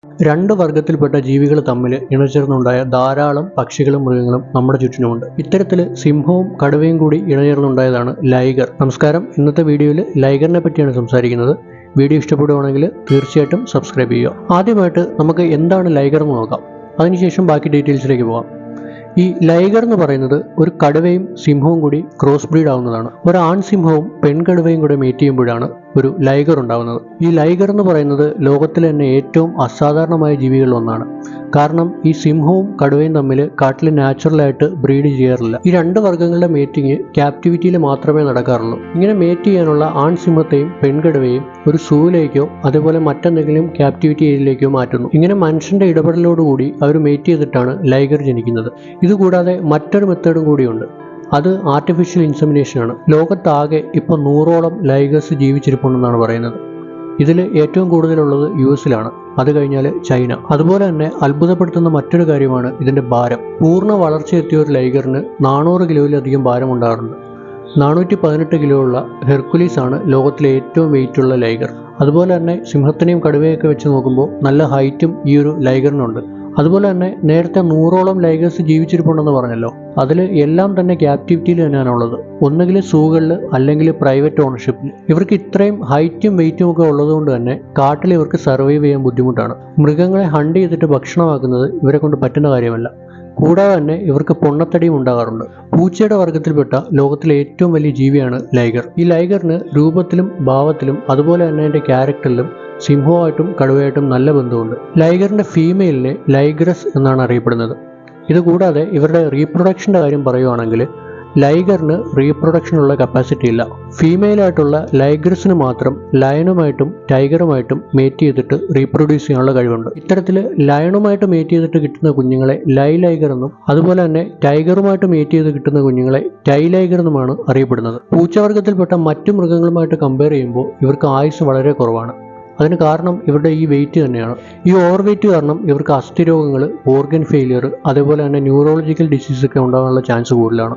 രണ്ട് വർഗത്തിൽപ്പെട്ട ജീവികൾ തമ്മിൽ ഇണചേർന്നുണ്ടായ ധാരാളം പക്ഷികളും മൃഗങ്ങളും നമ്മുടെ ചുറ്റിനുമുണ്ട്. ഇത്തരത്തിൽ സിംഹവും കടുവയും കൂടി ഇണചേർന്നുണ്ടായതാണ് ലൈഗർ. നമസ്കാരം. ഇന്നത്തെ വീഡിയോയിൽ ലൈഗറിനെ പറ്റിയാണ് സംസാരിക്കുന്നത്. വീഡിയോ ഇഷ്ടപ്പെടുവാണെങ്കിൽ തീർച്ചയായിട്ടും സബ്സ്ക്രൈബ് ചെയ്യുക. ആദ്യമായിട്ട് നമുക്ക് എന്താണ് ലൈഗർ എന്ന് നോക്കാം. അതിനുശേഷം ബാക്കി ഡീറ്റെയിൽസിലേക്ക് പോകാം. ഈ ലൈഗർ എന്ന് പറയുന്നത് ഒരു കടുവയും സിംഹവും കൂടി ക്രോസ് ബ്രീഡ് ആവുന്നതാണ്. ഒരു ആൺസിംഹവും പെൺകടുവയും കൂടെ മീറ്റ് ചെയ്യുമ്പോഴാണ് ഒരു ലൈഗർ ഉണ്ടാവുന്നത്. ഈ ലൈഗർ എന്ന് പറയുന്നത് ലോകത്തിലെ തന്നെ ഏറ്റവും അസാധാരണമായ ജീവികളിൽ ഒന്നാണ്. കാരണം ഈ സിംഹവും കടുവയും തമ്മിൽ കാട്ടിൽ നാച്ചുറലായിട്ട് ബ്രീഡ് ചെയ്യാറില്ല. ഈ രണ്ട് വർഗ്ഗങ്ങളുടെ മേറ്റിംഗ് ക്യാപ്റ്റിവിറ്റിയിൽ മാത്രമേ നടക്കാറുള്ളൂ. ഇങ്ങനെ മേറ്റ് ചെയ്യാനുള്ള ആൺസിംഹത്തെയും പെൺകടുവയും ഒരു സൂവിലേക്കോ അതേപോലെ മറ്റെന്തെങ്കിലും ക്യാപ്റ്റിവിറ്റി ഏരിയയിലേക്കോ മാറ്റുന്നു. ഇങ്ങനെ മനുഷ്യന്റെ ഇടപെടലോടുകൂടി അവർ മേറ്റ് ചെയ്തിട്ടാണ് ലൈഗർ ജനിക്കുന്നത്. ഇതുകൂടാതെ മറ്റൊരു മെത്തേഡും കൂടിയുണ്ട്. അത് ആർട്ടിഫിഷ്യൽ ഇൻസെമിനേഷൻ ആണ്. ലോകത്താകെ ഇപ്പോൾ 100ഓളം ലൈഗേഴ്സ് ജീവിച്ചിരിപ്പുണ്ടെന്നാണ് പറയുന്നത്. ഇതിൽ ഏറ്റവും കൂടുതലുള്ളത് US-ലാണ്. അത് കഴിഞ്ഞാൽ ചൈന. അതുപോലെ തന്നെ അത്ഭുതപ്പെടുത്തുന്ന മറ്റൊരു കാര്യമാണ് ഇതിന്റെ ഭാരം. പൂർണ്ണ വളർച്ചയെത്തിയ ഒരു ലൈഗറിന് 400 കിലോയിലധികം ഭാരം ഉണ്ടാകാറുണ്ട്. 418 കിലോ ഉള്ള ഹെർക്കുലീസ് ആണ് ലോകത്തിലെ ഏറ്റവും വെയിറ്റ് ഉള്ള ലൈഗർ. അതുപോലെ തന്നെ സിംഹത്തിനെയും കടുവയൊക്കെ വെച്ച് നോക്കുമ്പോൾ നല്ല ഹൈറ്റും ഈ ഒരു ലൈഗറിനുണ്ട്. അതുപോലെ തന്നെ നേരത്തെ 100ഓളം ലൈഗേഴ്സ് ജീവിച്ചിരിപ്പുണ്ടെന്ന് പറഞ്ഞല്ലോ. അതിൽ എല്ലാം തന്നെ ക്യാപ്റ്റിവിറ്റിയിൽ തന്നെയാണുള്ളത്. ഒന്നുകിൽ സൂകളിൽ അല്ലെങ്കിൽ പ്രൈവറ്റ് ഓണർഷിപ്പിൽ. ഇവർക്ക് ഇത്രയും ഹൈറ്റും വെയിറ്റും ഒക്കെ ഉള്ളതുകൊണ്ട് തന്നെ കാട്ടിൽ ഇവർക്ക് സർവൈവ് ചെയ്യാൻ ബുദ്ധിമുട്ടാണ്. മൃഗങ്ങളെ ഹണ്ട് ചെയ്തിട്ട് ഭക്ഷണമാക്കുന്നത് ഇവരെ കൊണ്ട് പറ്റുന്ന കാര്യമല്ല. കൂടാതെ തന്നെ ഇവർക്ക് പൊണ്ണത്തടിയും ഉണ്ടാകാറുണ്ട്. പൂച്ചയുടെ വർഗ്ഗത്തിൽപ്പെട്ട ലോകത്തിലെ ഏറ്റവും വലിയ ജീവിയാണ് ലൈഗർ. ഈ ലൈഗറിന് രൂപത്തിലും ഭാവത്തിലും അതുപോലെ തന്നെ അതിൻ്റെ ക്യാരക്ടറിലും സിംഹവുമായിട്ടും കടുവയായിട്ടും നല്ല ബന്ധമുണ്ട്. ലൈഗറിന്റെ ഫീമെയിലിനെ ലൈഗ്രസ് എന്നാണ് അറിയപ്പെടുന്നത്. ഇതുകൂടാതെ ഇവരുടെ റീപ്രൊഡക്ഷൻ്റെ കാര്യം പറയുവാണെങ്കിൽ ലൈഗറിന് റീപ്രൊഡക്ഷനുള്ള കപ്പാസിറ്റി ഇല്ല. ഫീമെയിലായിട്ടുള്ള ലൈഗ്രസിന് മാത്രം ലയണുമായിട്ടും ടൈഗറുമായിട്ടും മേറ്റ് ചെയ്തിട്ട് റീപ്രൊഡ്യൂസ് ചെയ്യാനുള്ള കഴിവുണ്ട്. ഇത്തരത്തിൽ ലയണുമായിട്ട് മേറ്റ് ചെയ്തിട്ട് കിട്ടുന്ന കുഞ്ഞുങ്ങളെ ലൈഗർ എന്നും അതുപോലെ തന്നെ ടൈഗറുമായിട്ട് മേറ്റ് ചെയ്ത് കിട്ടുന്ന കുഞ്ഞുങ്ങളെ ലൈഗർ എന്നുമാണ് അറിയപ്പെടുന്നത്. പൂച്ചവർഗ്ഗത്തിൽപ്പെട്ട മറ്റു മൃഗങ്ങളുമായിട്ട് കമ്പയർ ചെയ്യുമ്പോൾ ഇവർക്ക് ആയുസ് വളരെ കുറവാണ്. അതിന് കാരണം ഇവരുടെ ഈ വെയിറ്റ് തന്നെയാണ്. ഈ ഓവർ വെയിറ്റ് കാരണം ഇവർക്ക് അസ്ഥിരോഗങ്ങൾ, ഓർഗൻ ഫെയിലിയർ, അതേപോലെ തന്നെ ന്യൂറോളജിക്കൽ ഡിസീസൊക്കെ ഉണ്ടാകാനുള്ള ചാൻസ് കൂടുതലാണ്.